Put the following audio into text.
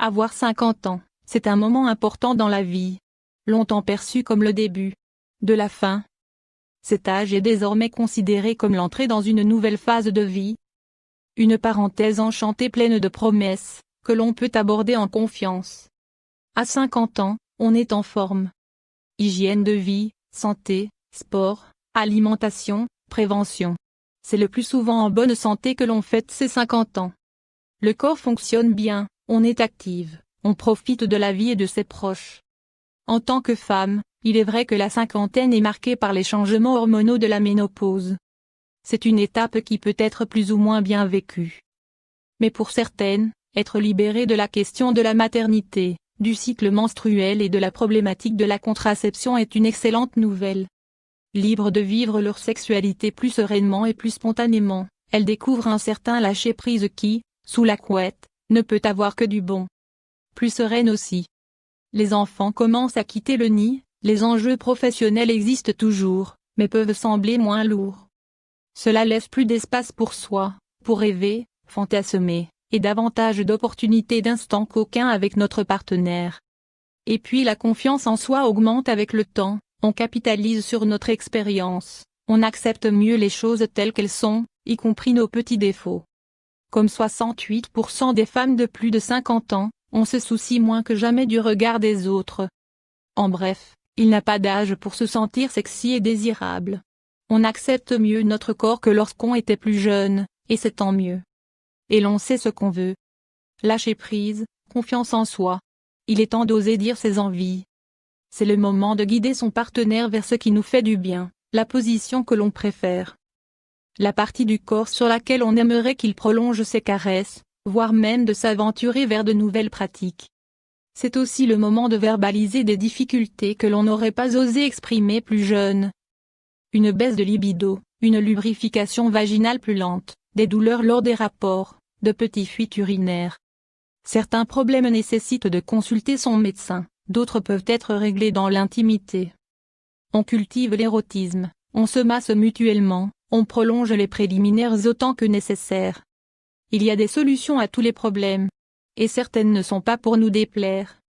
Avoir 50 ans, c'est un moment important dans la vie. Longtemps perçu comme le début de la fin. Cet âge est désormais considéré comme l'entrée dans une nouvelle phase de vie. Une parenthèse enchantée pleine de promesses, que l'on peut aborder en confiance. À 50 ans, on est en forme. Hygiène de vie, santé, sport, alimentation, prévention. C'est le plus souvent en bonne santé que l'on fête ses 50 ans. Le corps fonctionne bien, on est active, on profite de la vie et de ses proches. En tant que femme, il est vrai que la cinquantaine est marquée par les changements hormonaux de la ménopause. C'est une étape qui peut être plus ou moins bien vécue. Mais pour certaines, être libérée de la question de la maternité, du cycle menstruel et de la problématique de la contraception est une excellente nouvelle. Libres de vivre leur sexualité plus sereinement et plus spontanément, elles découvrent un certain lâcher-prise qui, sous la couette, ne peut avoir que du bon. Plus sereine aussi. Les enfants commencent à quitter le nid, les enjeux professionnels existent toujours, mais peuvent sembler moins lourds. Cela laisse plus d'espace pour soi, pour rêver, fantasmer, et davantage d'opportunités d'instants coquins avec notre partenaire. Et puis la confiance en soi augmente avec le temps, on capitalise sur notre expérience, on accepte mieux les choses telles qu'elles sont, y compris nos petits défauts. Comme 68% des femmes de plus de 50 ans, on se soucie moins que jamais du regard des autres. En bref, il n'a pas d'âge pour se sentir sexy et désirable. On accepte mieux notre corps que lorsqu'on était plus jeune, et c'est tant mieux. Et l'on sait ce qu'on veut. Lâcher prise, confiance en soi. Il est temps d'oser dire ses envies. C'est le moment de guider son partenaire vers ce qui nous fait du bien, la position que l'on préfère. La partie du corps sur laquelle on aimerait qu'il prolonge ses caresses, voire même de s'aventurer vers de nouvelles pratiques. C'est aussi le moment de verbaliser des difficultés que l'on n'aurait pas osé exprimer plus jeune. Une baisse de libido, une lubrification vaginale plus lente, des douleurs lors des rapports, de petites fuites urinaires. Certains problèmes nécessitent de consulter son médecin, d'autres peuvent être réglés dans l'intimité. On cultive l'érotisme, on se masse mutuellement, on prolonge les préliminaires autant que nécessaire. Il y a des solutions à tous les problèmes. Et certaines ne sont pas pour nous déplaire.